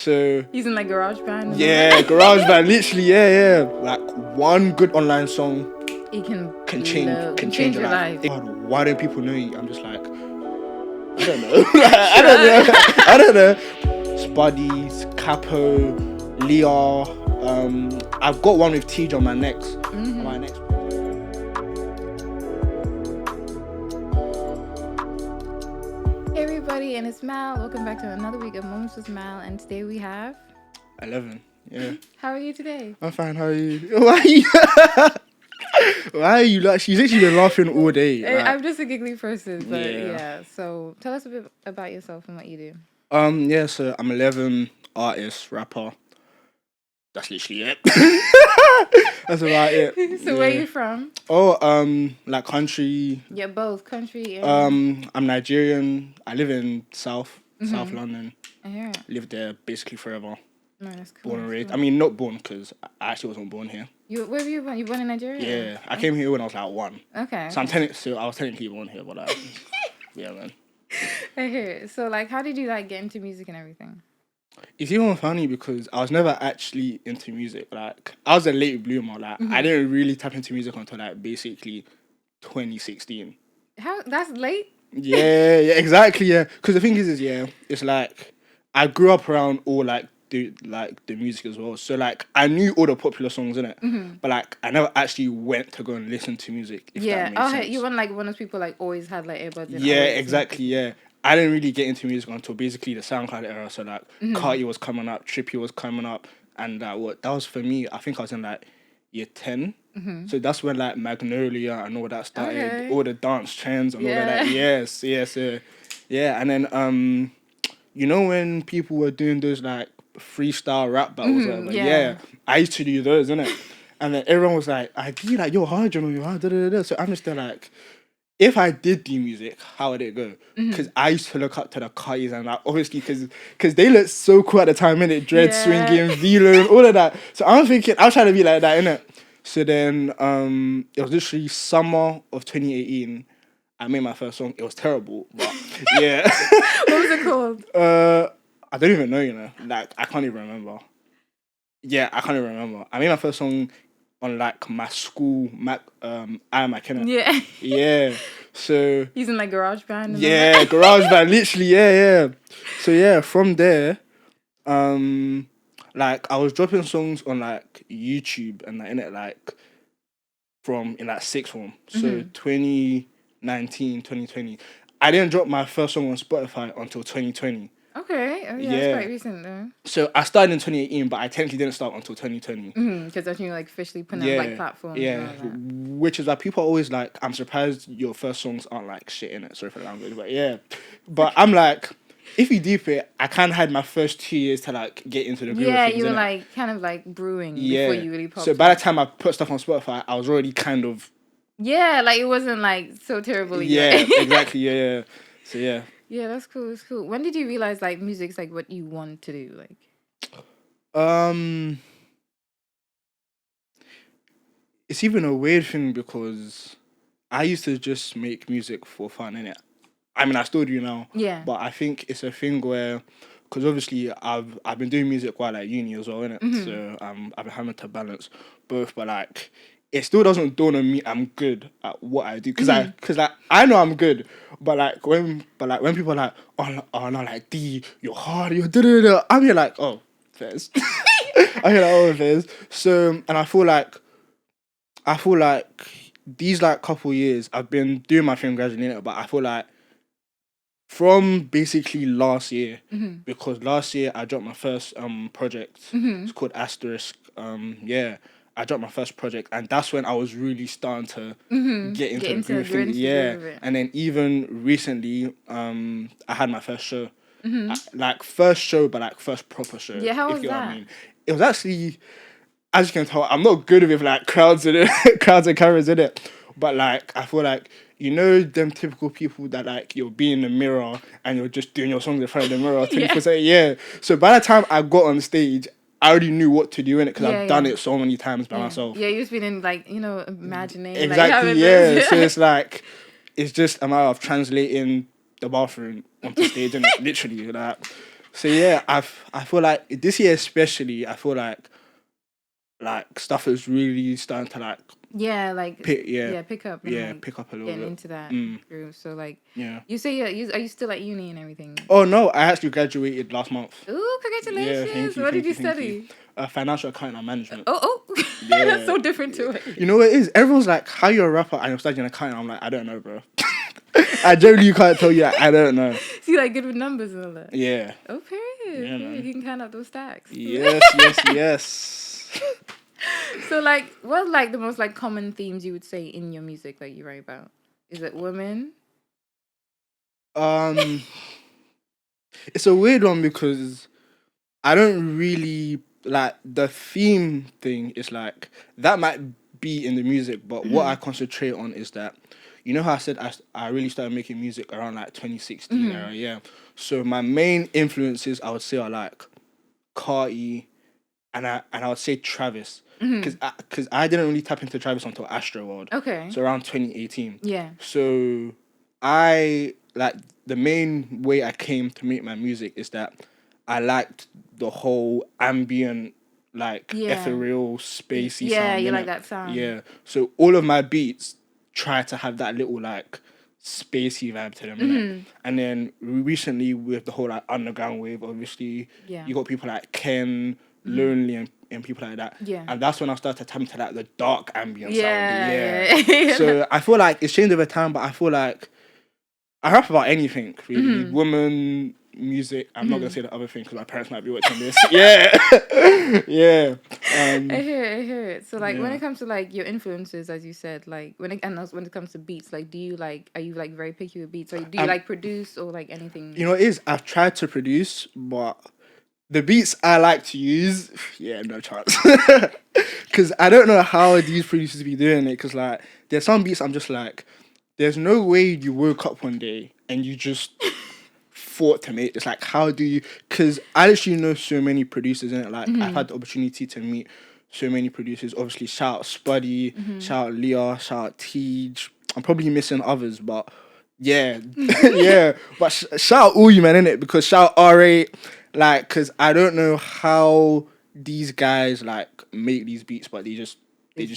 So Using like GarageBand. yeah, GarageBand, literally, yeah. Like one good online song It can change your life. life. Why don't people know you? I'm just like, I don't know. I don't know. Spuddies, Capo, Leah. I've got one with TJ on my next. On my next. Hey everybody, and it's Mal. Welcome back to another week of Moments with Mal, and today we have 11. Yeah. How are you today? I'm fine. How are you? Why are you? Why are you like? She's literally been laughing all day. Like, I'm just a giggly person, but Yeah. yeah. So tell us a bit about yourself and what you do. yeah. So I'm 11, artist, rapper. That's literally it. That's about it. So where are you from? Oh, like country. Yeah, both country and I'm Nigerian. I live in South London. I hear it. Lived there basically forever. No, that's cool. Born and that's raised. cool. I mean, not born because I actually wasn't born here. Where were you born? You born in Nigeria? Yeah, I came here when I was like 1. Okay. So I was technically born here, but like, yeah, man. I hear it. So like, how did you like get into music and everything? It's even funny because I was never actually into music. Like, I was a late bloomer. Like, I didn't really tap into music until like basically 2016. How that's late? Yeah, exactly. Yeah, because the thing is, it's like I grew up around all the music as well. So like I knew all the popular songs in it, but like I never actually went to go and listen to music. If that makes sense. You weren't like one of those people like always had like earbuds. And Yeah, always exactly. Yeah, I didn't really get into music until basically the SoundCloud era. So like Carti was coming up, Trippie was coming up, and that was for me. I think I was in like year 10. So that's when like Magnolia and all that started, Okay. all the dance trends and all of Yeah. that. Yes. Yeah, and then you know when people were doing those like freestyle rap battles, whatever, yeah. I used to do those, innit? And then everyone was like, I do like you're hard, you know, you're hard, da da da. So I'm just there like, if I did do music, how would it go? Because I used to look up to the Cartis and like obviously because they looked so cool at the time, innit? Dread swinging, velo, and all of that. So I'm thinking I was trying to be like that, innit? So then it was literally summer of 2018. I made my first song. It was terrible, but yeah. What was it called? I don't even know, you know. Like I can't even remember. Yeah, I can't even remember. I made my first song on like my school Mac iMac, innit? Yeah. Yeah. So Using like GarageBand. And yeah, GarageBand, literally, yeah. So yeah, from there, like I was dropping songs on like YouTube and like in it like from in like sixth form. So 2019, 2020. I didn't drop my first song on Spotify until 2020. Okay. Oh, yeah, Yeah. that's quite recent though. So I started in 2018, but I technically didn't start until 2020. Because that's when you like officially put on like platforms. Yeah, And all that. which is like people are always like, I'm surprised your first songs aren't like shit in it. Sorry for the language, but yeah. But I'm like, if you deep it, I can't hide my first 2 years to like get into the groove. Yeah, of things, you were innit? like kind of like brewing before you really popped. So by the time I put stuff on Spotify, I was already kind of like it wasn't like so terrible. yeah, exactly, yeah. So yeah. Yeah, that's cool. That's cool. When did you realize like music's like what you want to do? Like, it's even a weird thing because I used to just make music for fun, innit? I mean, I still do now. Yeah. But I think it's a thing where, because obviously I've been doing music while at uni as well, innit? So I've been having to balance both. But like, it still doesn't dawn on me I'm good at what I do because I know I'm good. But like when people are like, oh no, like D, you're hard, you're da da da. I'm here like, oh, fairs. I'm here like, oh, fairs. So and I feel like these like couple years I've been doing my thing gradually, innit? But I feel like from basically last year, because last year I dropped my first project. It's called Asterisk. I dropped my first project, and that's when I was really starting to get into the groove thing. Yeah, and then even recently, I had my first show, like first show, but like first proper show. Yeah, how if was you get what that? I mean. It was actually, as you can tell, I'm not good with like crowds in it, crowds and cameras in it. But like, I feel like, you know, them typical people that like you'll be in the mirror and you're just doing your songs in front of the mirror 24/7. Yeah. So by the time I got on stage, I already knew what to do in it because I've done it so many times by myself. Yeah, you've been in like, you know, imagining. Exactly. Like, yeah. So it's like, it's just a matter of translating the bathroom onto stage and literally like. So yeah, I feel like this year especially, I feel like stuff is really starting to like Yeah, like pick up and like pick up a little getting bit. into that groove. So like, Yeah. you say are you still at uni and everything? Oh no, I actually graduated last month. Ooh, Yeah, congratulations! thank you. What did you Thank you. study? Financial accounting and management. Oh, Yeah. that's so different to it. You know what it is? Everyone's like, how you a rapper and you're studying accounting? I'm like, I don't know, bro. I generally can't tell you. I don't know. So you like good with numbers and all that? Yeah. Oh, period. Yeah, Period. man. You can count out those stacks. Yes. So like, what like the most like common themes you would say in your music that you write about? Is it women? It's a weird one because I don't really like the theme thing. Is like that might be in the music, but what I concentrate on is that you know how I said I really started making music around like 2016 era, yeah. So my main influences I would say are like Carti and I would say Travis because I didn't really tap into Travis until Astro World. Okay. So around 2018. Yeah. So I like the main way I came to make my music is that I liked the whole ambient, like ethereal, spacey sound. You innit? like that sound. Yeah. So all of my beats try to have that little like spacey vibe to them. innit? And then recently with the whole like underground wave, obviously, you got people like Ken, Lonely, and people like that. Yeah. And that's when I started to tap into like the dark ambient sound. Yeah. So I feel like it's changed over time, but I feel like I rap about anything, really. Women, music. I'm not gonna say the other thing because my parents might be watching this. Yeah, yeah. I hear it. So like when it comes to like your influences, as you said, like and also when it comes to beats, like are you like very picky with beats? Or do you like produce or like anything? You know, it is. I've tried to produce, but the beats I like to use, no chance. Because I don't know how these producers be doing it. Because like there's some beats I'm just like, there's no way you woke up one day and you just thought to make this. Like, how do you? Because I actually know so many producers in it. Like, I've had the opportunity to meet so many producers. Obviously, shout out Spuddy, shout out Leah, shout out Tej. I'm probably missing others, but yeah, yeah. But shout out all you man in it because shout out R8. Like, because I don't know how these guys like make these beats, but they just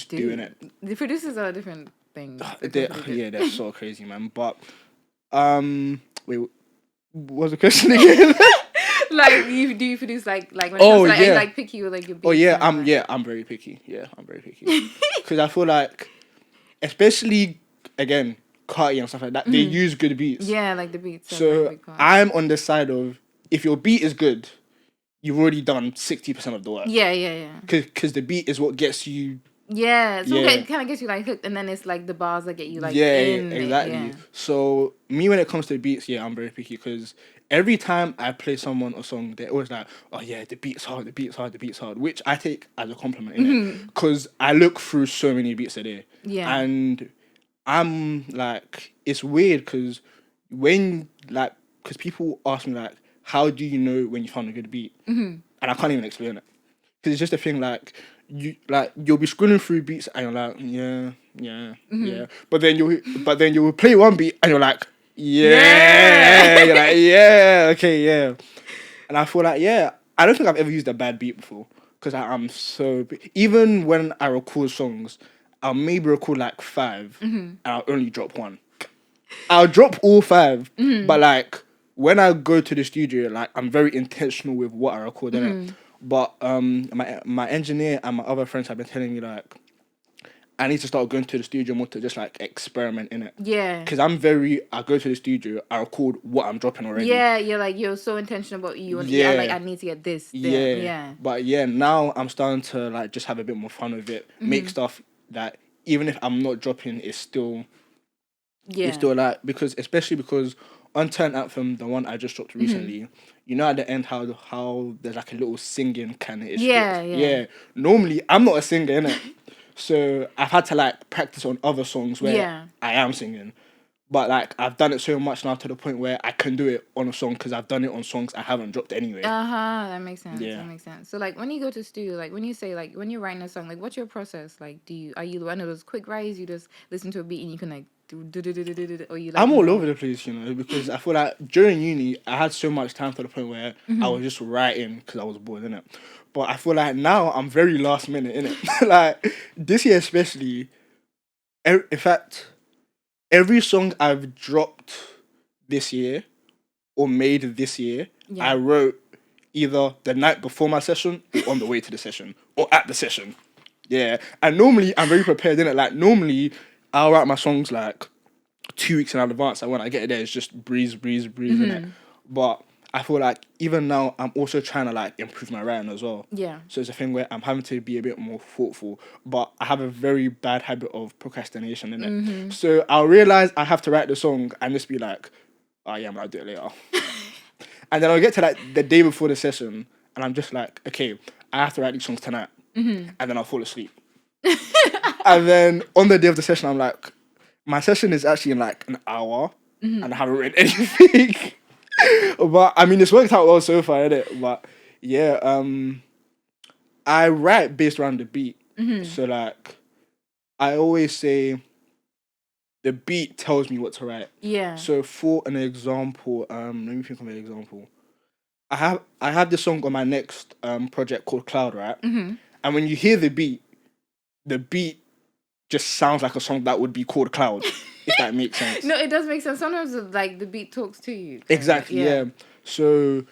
doing it. The producers are a different thing. They're so crazy, man. But wait, what was the question again? Like, do you produce like when it comes to, like, are you like picky with like your beats? Oh yeah, I'm very picky. Yeah, I'm very picky because I feel like, especially again, Carti and stuff like that, they use good beats. Yeah, like the beats. So I'm on the side of if your beat is good, you've already done 60% of the work. Yeah. Because the beat is what gets you. Yeah, so it kind of gets you like hooked, and then it's like the bars that get you like in exactly. Yeah. So me, when it comes to beats, I'm very picky because every time I play someone a song, they're always like, "Oh yeah, the beat's hard, the beat's hard, the beat's hard," which I take as a compliment, because I look through so many beats a day, and I'm like, it's weird because because people ask me like, how do you know when you found a good beat, and I can't even explain it because it's just a thing like. You'll be scrolling through beats and you're like, yeah. But then you'll play one beat and you're like, yeah. You're like, yeah, okay, yeah. And I feel like, I don't think I've ever used a bad beat before because I'm so even when I record songs, I'll maybe record like 5 and I'll only drop 1. I'll drop all 5, but like when I go to the studio, like I'm very intentional with what I record in it. But my engineer and my other friends have been telling me like I need to start going to the studio more to just like experiment in it. Yeah. Because I go to the studio, I record what I'm dropping already. Yeah, you're so intentional about you. Like I need to get this. Yeah. But now I'm starting to like just have a bit more fun with it. Make stuff that even if I'm not dropping, it's still like especially because on Turn Anthem, the one I just dropped recently, you know at the end how there's like a little singing kind of issue. Yeah. Normally I'm not a singer, innit? So I've had to like practice on other songs where I am singing. But like I've done it so much now to the point where I can do it on a song because I've done it on songs I haven't dropped anyway. That makes sense. That makes sense. So like when you go to studio, like when you say like when you're writing a song, like what's your process? Like are you one of those quick writes? You just listen to a beat and you can like or you like? I'm all more? over the place, you know, because I feel like during uni I had so much time to the point where I was just writing because I was bored, innit? But I feel like now I'm very last minute, innit? Like this year especially, in fact, every song I've dropped this year or made this year, I wrote either the night before my session or on the way to the session or at the session. Yeah. And normally I'm very prepared, innit? Like normally I'll write my songs like 2 weeks in advance, and when I get there it's just breeze, innit? But I feel like even now I'm also trying to like improve my writing as well. Yeah. So it's a thing where I'm having to be a bit more thoughtful, but I have a very bad habit of procrastination in it. So I'll realize I have to write the song and just be like, oh yeah, I'll do it later. And then I'll get to like the day before the session and I'm just like, okay, I have to write these songs tonight. And then I'll fall asleep. And then on the day of the session, I'm like, my session is actually in like an hour and I haven't written anything. But I mean, it's worked out well so far, innit? But yeah, I write based around the beat. So like, I always say the beat tells me what to write. Yeah. So for an example, let me think of an example. I have this song on my next project called Cloud, right? And when you hear the beat just sounds like a song that would be called Cloud, if that makes sense. No, it does make sense. Sometimes like the beat talks to you. Exactly, yeah. So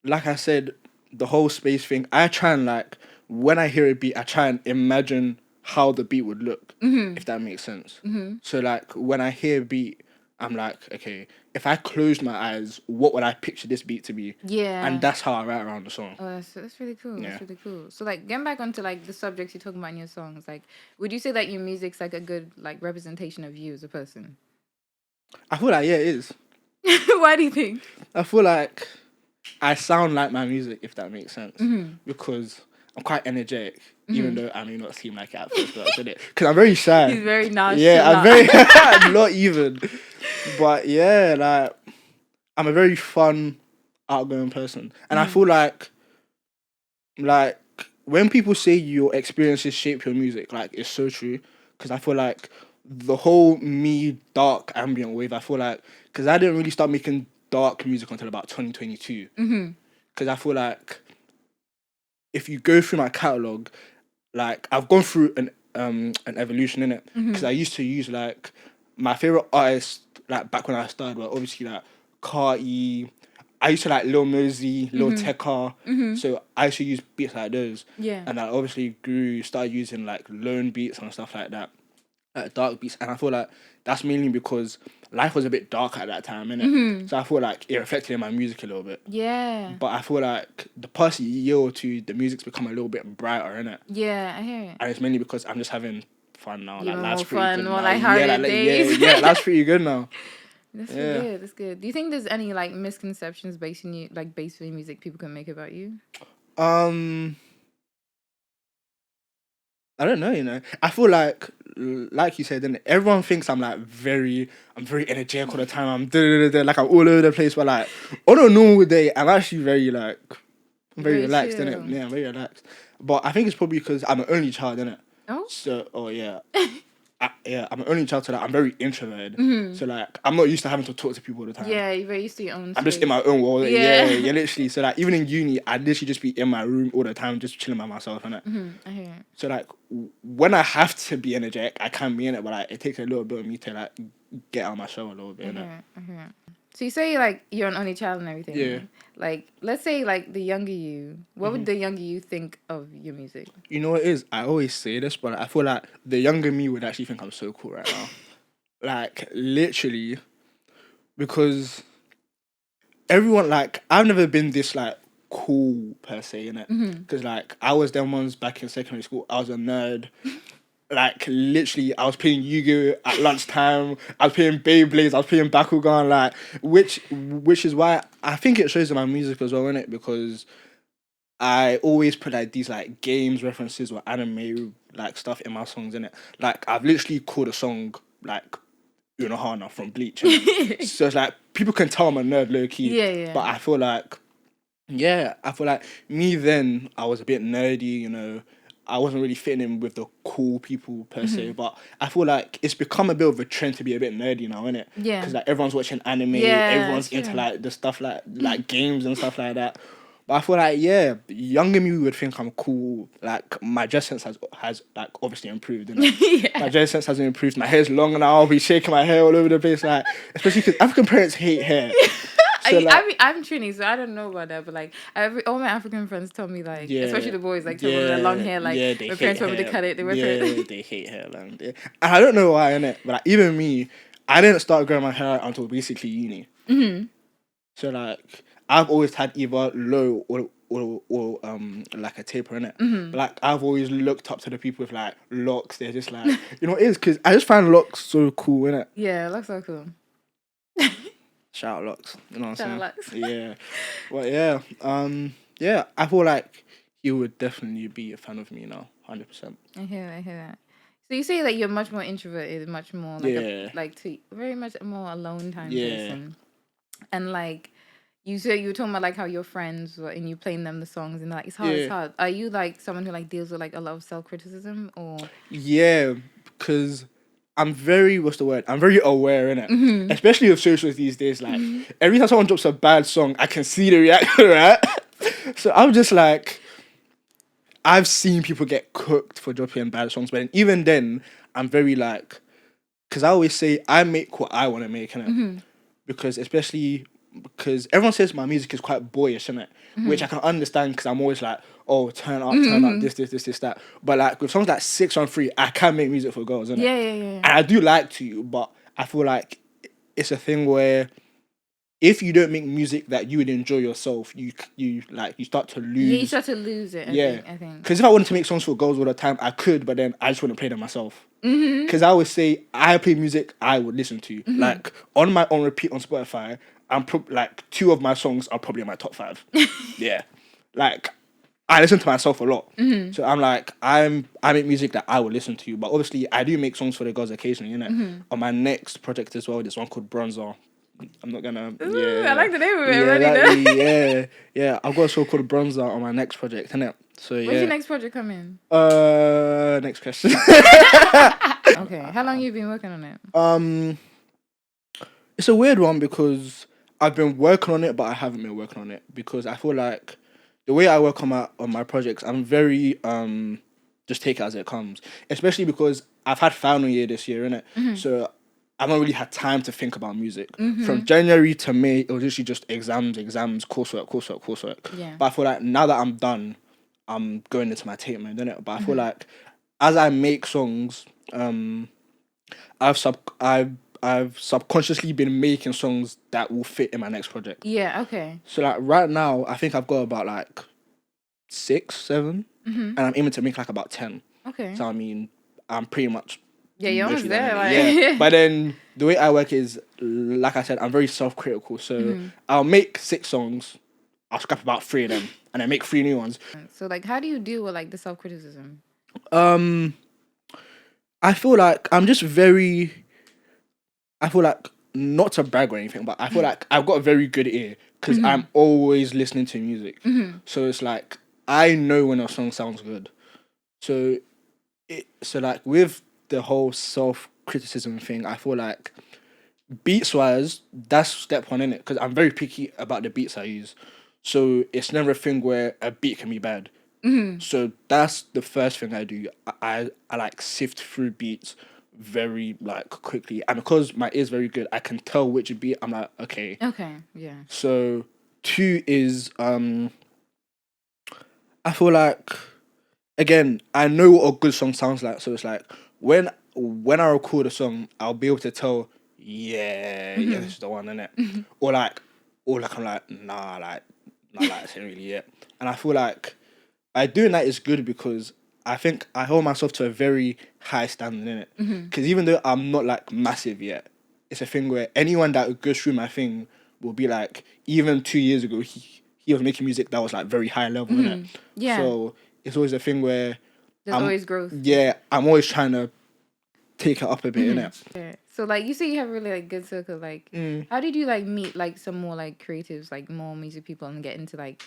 like I said, the whole space thing, I try and like when I hear a beat, I try and imagine how the beat would look, if that makes sense. So like when I hear a beat, I'm like, okay, if I closed my eyes, what would I picture this beat to be? Yeah. And that's how I write around the song. Oh, that's really cool. Yeah. That's really cool. So like getting back onto like the subjects you're talking about in your songs, like would you say that your music's like a good like representation of you as a person? I feel like, yeah, it is. Why do you think? I feel like I sound like my music, if that makes sense. Because I'm quite energetic, even though I may not seem like it at first, because I'm very shy. He's very nonchalant. Yeah, I'm very not even. But yeah, like I'm a very fun, outgoing person, and I feel like when people say your experiences shape your music, like it's so true. Because I feel like the whole me dark ambient wave, I feel like because I didn't really start making dark music until about 2022. Because I feel like if you go through my catalog, like I've gone through an evolution in it. Because I used to use like my favorite artists like back when I started were obviously like Carti. I used to like Lil Mosey, Lil Tecca. So I used to use beats like those. Yeah. And I obviously started using like lone beats and stuff like that. Like dark beats. And I feel like that's mainly because life was a bit dark at that time, innit? So I feel like it reflected in my music a little bit. Yeah. But I feel like the past year or two, the music's become a little bit brighter, innit? Yeah, I hear it. And it's mainly because I'm just having fun now. You Like want life's more pretty fun, good more now. lighthearted days. Yeah, life's pretty good now. That's good. That's good. Do you think there's any like misconceptions based on your music people can make about you? I don't know, you know. I feel like you said, then everyone thinks I'm very energetic all the time. Like I'm all over the place, but like on a normal day, I'm actually very Very relaxed, chill. innit? Yeah, I'm very relaxed. But I think it's probably because I'm an only child, innit? Oh. So, yeah. I'm an only child, so like, I'm very introverted. So like I'm not used to having to talk to people all the time. Yeah, you're very used to your own I'm just space. in my own world. Yeah. Yeah, literally. So like even in uni, I literally just be in my room all the time, just chilling by myself, innit? I hear it. So like when I have to be energetic, I can be in it, but like it takes a little bit of me to like get out of my shell a little bit. I hear it. So you say like you're an only child and everything. Yeah. Like let's say like the younger you, what would the younger you think of your music? You know what it is? I always say this, but I feel like the younger me would actually think I'm so cool right now. Like literally, because everyone like I've never been this like cool per se, innit? Because like I was them ones back in secondary school. I was a nerd. Like literally, I was playing Yu-Gi-Oh at lunchtime. I was playing Beyblades. I was playing Bakugan. Like, which is why I think it shows in my music as well, innit? Because I always put like these like games references or anime like stuff in my songs, innit? Like I've literally called a song like Unohana from Bleach. So it's like people can tell I'm a nerd low key. Yeah. But I feel like me then I was a bit nerdy, you know. I wasn't really fitting in with the cool people per se, but I feel like it's become a bit of a trend to be a bit nerdy now, innit? Yeah. Because like everyone's watching anime, Yeah, everyone's true. into like the stuff like games and stuff like that. But I feel like younger me would think I'm cool. Like my dress sense has like obviously improved. Innit? My dress sense has improved. My hair's long now. I'll be shaking my hair all over the place. Like especially because African parents hate hair. So I'm Trini, so I don't know about that, but like all my African friends tell me like, especially the boys, like tell me their long hair, like my parents told me to cut it. They wear it. They hate hair, man. And I don't know why, innit? But like, even me, I didn't start growing my hair out until basically uni. Mm-hmm. So like I've always had either low or like a taper in it. Mm-hmm. But like I've always looked up to the people with like locks. They're just like it is because I just find locks so cool, innit? Yeah, locks are cool. Shout out locks, you know what I'm saying? Locks. Yeah, but yeah, I feel like you would definitely be a fan of me now, 100%. I hear that. So you say that you're much more introverted, much more like very much more alone time person, and like you said you were talking about like how your friends were and you playing them the songs and like it's hard. It's hard. Are you like someone who like deals with like a lot of self-criticism or? Yeah, because I'm very I'm very aware in it, especially of socials these days. Like every time someone drops a bad song, I can see the reaction, right? So I'm just like, I've seen people get cooked for dropping bad songs, but even then, I'm very like, because I always say I make what I want to make, innit? Because especially because everyone says my music is quite boyish, innit? Which I can understand because I'm always like, oh, turn up, this, that. But like with songs like 613, I can make music for girls, innit? Yeah. And I do like to, but I feel like it's a thing where if you don't make music that you would enjoy yourself, you start to lose. Yeah, you start to lose it. I think. Because if I wanted to make songs for girls all the time, I could, but then I just wouldn't play them myself. Because I always say I play music I would listen to. Like on my own repeat on Spotify, I'm like 2 of my songs are probably in my top 5. Yeah, like I listen to myself a lot. So I'm like I make music that I would listen to, but obviously I do make songs for the girls occasionally. You know, on my next project as well, there's one called Bronzer. I'm not gonna. Ooh, I like the name of it. Yeah. I've got a song called Bronzer on my next project, innit? So yeah. When's your next project come in? Next question. Okay, how long you been working on it? It's a weird one because I've been working on it, but I haven't been working on it because I feel like the way I work on my projects, I'm very just take it as it comes. Especially because I've had final year this year, innit? So I haven't really had time to think about music. From January to May, it was literally just exams, coursework. Yeah. But I feel like now that I'm done, I'm going into my tape mode, innit? But I feel like as I make songs, I've subconsciously been making songs that will fit in my next project. Yeah, okay. So like right now, I think I've got about like 6, 7, and I'm aiming to make like about 10. Okay. So I mean, I'm pretty much. Yeah, you're almost there. Like, but then the way I work is, like I said, I'm very self-critical. So I'll make 6 songs, I'll scrap about 3 of them, and then make 3 new ones. So like, how do you deal with like the self-criticism? I feel like I'm just very. I feel like not to brag or anything, but I feel like I've got a very good ear because I'm always listening to music. So it's like I know when a song sounds good. So like with the whole self-criticism thing, I feel like beats-wise, that's step 1 in it because I'm very picky about the beats I use. So it's never a thing where a beat can be bad. So that's the first thing I do. I like sift through beats very like quickly, and because my ear's very good, I can tell which beat I'm like okay. Yeah. So 2 is I feel like again I know what a good song sounds like, so it's like when I record a song, I'll be able to tell yeah this is the one, innit? Or I'm like nah it's not really it. And I feel like by doing that is good because I think I hold myself to a very high standard, innit? Because even though I'm not like massive yet, it's a thing where anyone that goes through my thing will be like, even 2 years ago, he was making music that was like very high level, innit? Yeah. So it's always a thing where there's always growth. Yeah, I'm always trying to take it up a bit, innit? Yeah. So like you say you have a really like good circle. Like how did you like meet like some more like creatives, like more music people and get into like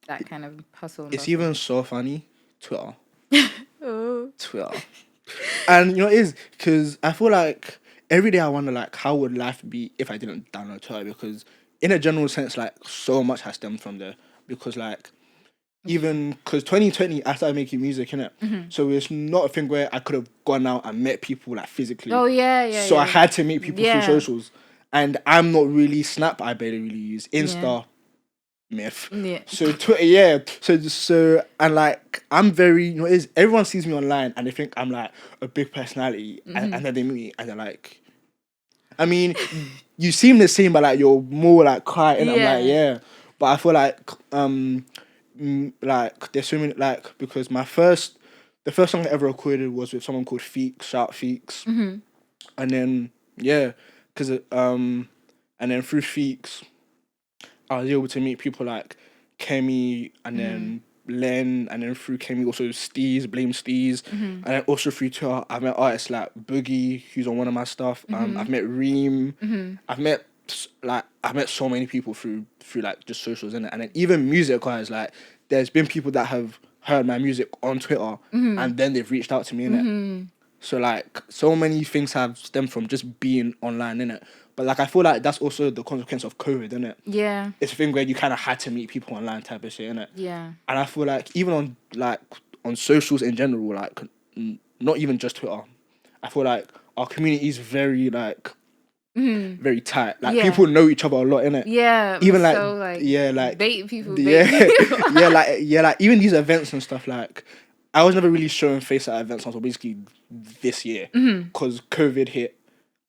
that kind of hustle? It's even so funny. Twitter. Twitter. And you know it is because I feel like every day I wonder like how would life be if I didn't download Twitter, because in a general sense like so much has stemmed from there, because like even because 2020 I started making music, innit? So it's not a thing where I could have gone out and met people like physically. Oh yeah. So I had to meet people through Yeah. socials, and I'm not really Snap. I barely really use Insta. Myth. Yeah. So Twitter, yeah. So and like I'm very, you know, is everyone sees me online and they think I'm like a big personality, and then they meet me and they're like, I mean, you seem the same, but like you're more like quiet, and I'm like, yeah. But I feel like like there's so many, like, because the first song I ever recorded was with someone called Feeks, shout Feeks, and then because and then through Feeks I was able to meet people like Kemi, and then Len, and then through Kemi also Steez, Blame Steez, and then also through Twitter I've met artists like Boogie, who's on one of my stuff. I've met Reem. I've met so many people through like just socials, innit? And then even music wise, like there's been people that have heard my music on Twitter and then they've reached out to me, innit? So like so many things have stemmed from just being online, innit? But like I feel like that's also the consequence of COVID, innit? Yeah. It's a thing where you kind of had to meet people online type of shit, innit? Yeah. And I feel like even on socials in general, like not even just Twitter, I feel like our community is very like very tight. Like people know each other a lot, innit? Yeah. Even like so, like bait people. Like even these events and stuff, like I was never really showing face at events until basically this year, because COVID hit,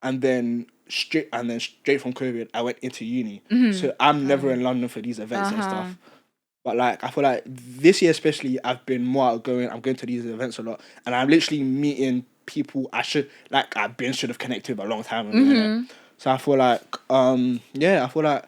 and then straight from COVID I went into uni, so I'm never in London for these events and stuff. But like I feel like this year especially I've been more outgoing. I'm going to these events a lot, and I'm literally meeting people I've should have connected with a long time ago, innit? So I feel like I feel like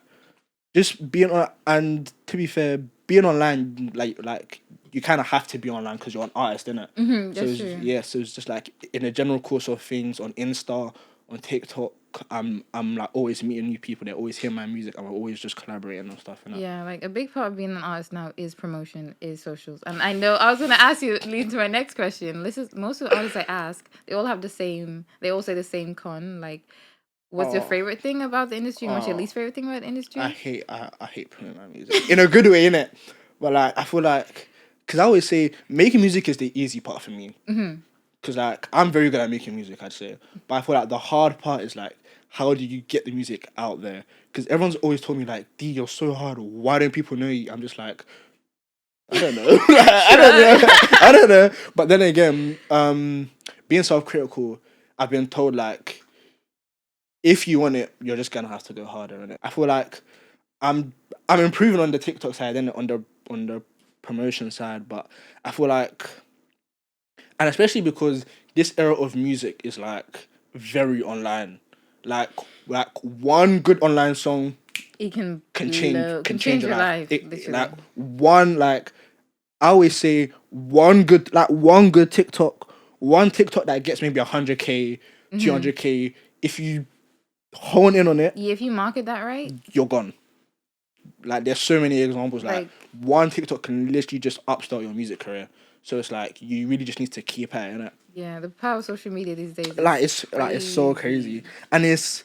just being on, and to be fair, being online, like you kind of have to be online because you're an artist, innit? That's true. So it's just like in a general course of things on Insta, on TikTok, I'm like always meeting new people. They're always hearing my music. I'm always just collaborating and stuff. Innit? Yeah, like a big part of being an artist now is promotion, is socials. And I know I was gonna ask you, leading to my next question. This is most of the artists I ask, they all have the same. They all say the same con. Like, what's your favorite thing about the industry? What's your least favorite thing about the industry? I hate promoting my music in a good way, innit? But like I feel like, because I always say making music is the easy part for me. Because like I'm very good at making music, I'd say. But I feel like the hard part is like, how do you get the music out there? Because everyone's always told me like, D, you're so hard. Why don't people know you? I'm just like, I don't know. I don't know. But then again, being self-critical, I've been told like, if you want it, you're just gonna have to go harder in it. I feel like I'm improving on the TikTok side and on the promotion side, but I feel like, and especially because this era of music is like very online. Like one good online song it can change your life. Like one, like I always say, one good TikTok, one TikTok that gets maybe 100K, 200K. If you hone in on it, if you market that right, you're gone. Like there's so many examples. Like one TikTok can literally just upstart your music career. So it's like you really just need to keep at it, innit? Yeah, the power of social media these days. It's so crazy, and it's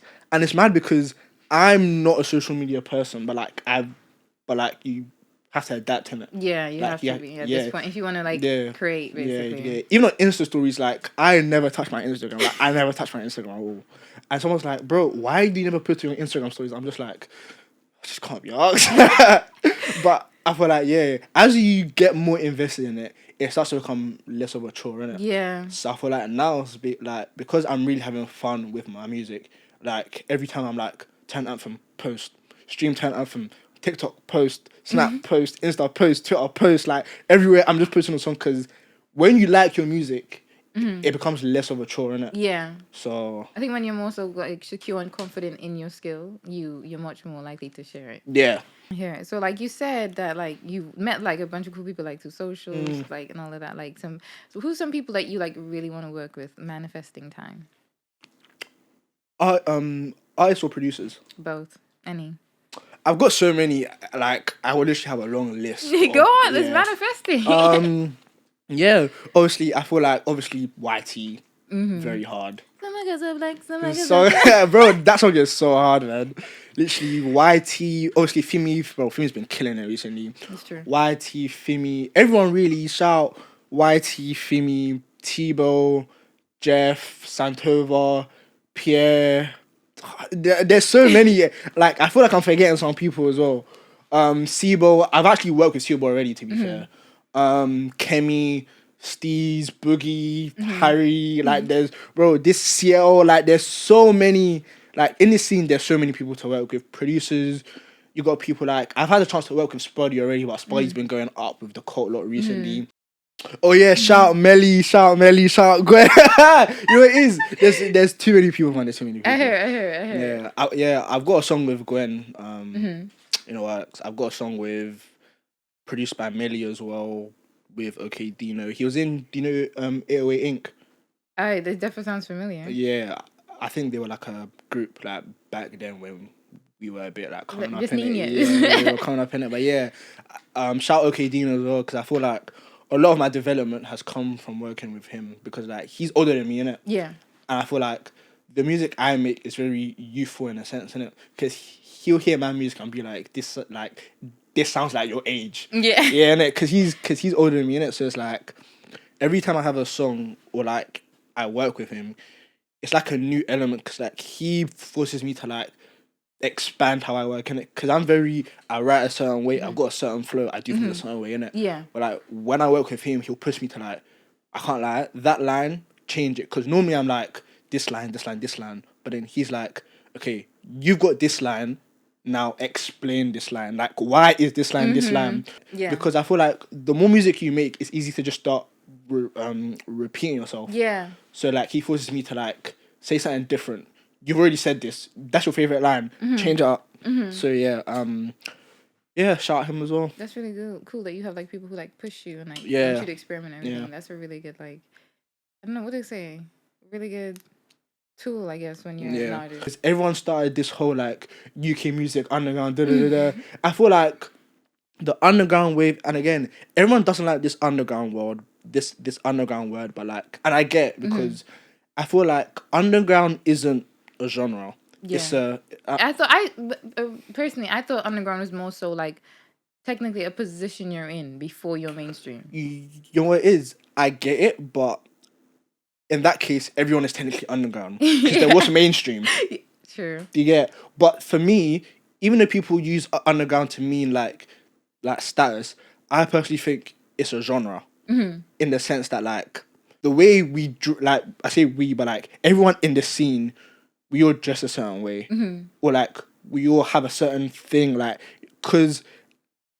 mad because I'm not a social media person, but you have to adapt in it. Yeah, you have to be at this point if you want to create basically. Yeah. Even on Insta stories, like I never touch my Instagram. Like I never touch my Instagram at all. And someone's like, "Bro, why do you never put it on Instagram stories?" I'm just like, I just can't be asked. But I feel like as you get more invested in it, it starts to become less of a chore, innit? Yeah. So I feel like now it's because I'm really having fun with my music. Like every time I'm like, turn anthem, post, stream turn anthem, TikTok post, Snap post, Insta post, Twitter post, like everywhere I'm just posting a song, because when you like your music, it becomes less of a chore, innit? Yeah. So I think when you're more so like secure and confident in your skill, you're much more likely to share it. Yeah. Yeah. So like you said that like you met like a bunch of cool people like through socials, like and all of that. Like who's some people that you like really want to work with? Manifesting time. Artists or producers? Both. Any. I've got so many. Like I would literally have a long list. Go on. It's manifesting. Yeah, obviously, I feel like YT very hard. So bro, that song is so hard, man. Literally, YT. Obviously, Fimi's been killing it recently. That's true. YT, Fimi, everyone really shout YT, Fimi, Tebow, Jeff, Santova, Pierre. There's so many. Like, I feel like I'm forgetting some people as well. Sibo, I've actually worked with Sibo already, to be fair. Kemi, Steez, Boogie, Harry, like there's this CL, like there's so many, like in this scene there's so many people to work with. Producers, you got people like, I've had a chance to work with Spuddy already, but Spuddy's been going up with the cult lot recently. Oh yeah, shout Melly, shout Gwen. You know it is. There's too many people, man. There's too many people. I hear. Yeah, I've got a song with Gwen. You know what? I've got a song with produced by Melly as well with OK Dino. He was in 808 Inc. Oh, that definitely sounds familiar. Yeah, I think they were like a group like back then when we were a bit like coming up in it. Yeah, we were coming up in it. But yeah, shout OK Dino as well because I feel like a lot of my development has come from working with him because like he's older than me, innit? Yeah. And I feel like the music I make is very youthful in a sense, innit? Because he'll hear my music and be like, this sounds like your age. Yeah. Yeah, innit? Because he's older than me, innit? So it's like every time I have a song or like I work with him, it's like a new element because like he forces me to like expand how I work in it because I write a certain way, I've got a certain flow, I do things a certain way in it. Yeah. But like when I work with him, he'll push me to like, I can't lie, that line, change it. Because normally I'm like, this line, but then he's like, okay, you've got this line, now explain this line. Like, why is this line this line? Yeah. Because I feel like the more music you make, it's easy to just start repeating yourself. Yeah. So like he forces me to like say something different. You've already said this. That's your favorite line. Change it up. So yeah, shout him as well. That's really good. Cool that you have like people who like push you and like want you to experiment and everything. That's a really good like, I don't know what they say. Really good tool, I guess, when you're an artist. Because everyone started this whole like UK music underground. I feel like the underground wave, and again, everyone doesn't like this underground world, this underground word, but like, and I get it because I feel like underground isn't a genre. Yeah. It's personally, I thought underground was more so like technically a position you're in before you're mainstream. You know what it is? I get it, but in that case, everyone is technically underground because there was mainstream. True. You get? But for me, even though people use underground to mean like status, I personally think it's a genre in the sense that like the way we like, I say we, but like everyone in the scene, we all dress a certain way, or like we all have a certain thing, like, because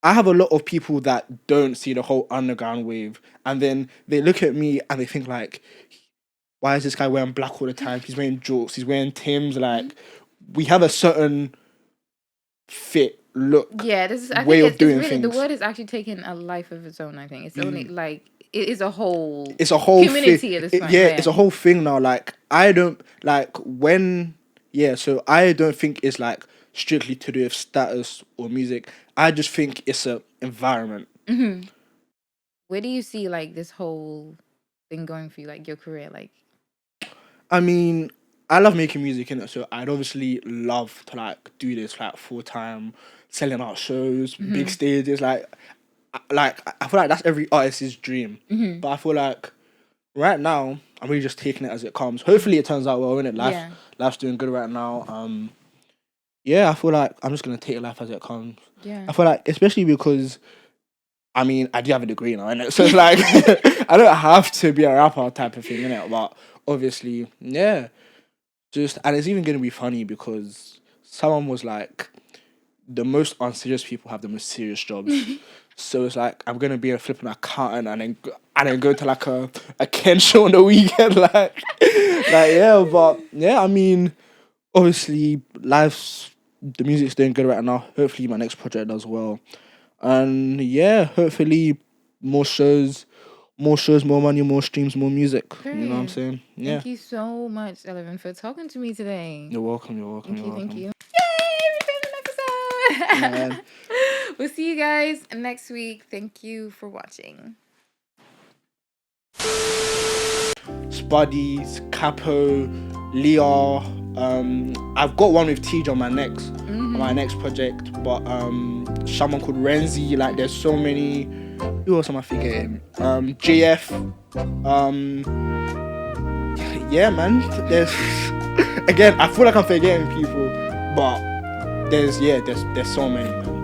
I have a lot of people that don't see the whole underground wave, and then they look at me and they think like, why is this guy wearing black all the time? He's wearing jorts, he's wearing Timbs. Like, we have a certain fit, look, way of doing things. The word is actually taking a life of its own. I think it's only like it is a whole. It's a whole community at this point. Yeah, it's a whole thing now. Like, I don't like when. Yeah, so I don't think it's like strictly to do with status or music. I just think it's a environment. Where do you see like this whole thing going for you, like your career? Like, I mean, I love making music, in it, so I'd obviously love to like do this like full time, selling out shows, big stages. Like I feel like that's every artist's dream. But I feel like right now I'm really just taking it as it comes. Hopefully it turns out well, innit? Life's doing good right now. I feel like I'm just gonna take life as it comes. Yeah. I feel like, especially because I mean, I do have a degree now, innit? So it's like I don't have to be a rapper type of thing, innit? But obviously, yeah. And it's even gonna be funny because someone was like, the most unserious people have the most serious jobs. So it's like I'm gonna be a flipping accountant and then go to like a Ken show on the weekend, but yeah, I mean, obviously the music's doing good right now. Hopefully my next project does well. And yeah, hopefully more shows, more money, more streams, more music. Period. You know what I'm saying? Yeah. Thank you so much, Eleven, for talking to me today. You're welcome. Thank you. Yay! We filmed an episode! We'll see you guys next week. Thank you for watching. Buddies, Capo, Leah. I've got one with TJ on my next project, but someone called Renzi. Like, there's so many. Who else am I forgetting? JF. Yeah, man. There's again. I feel like I'm forgetting people, but there's so many, man.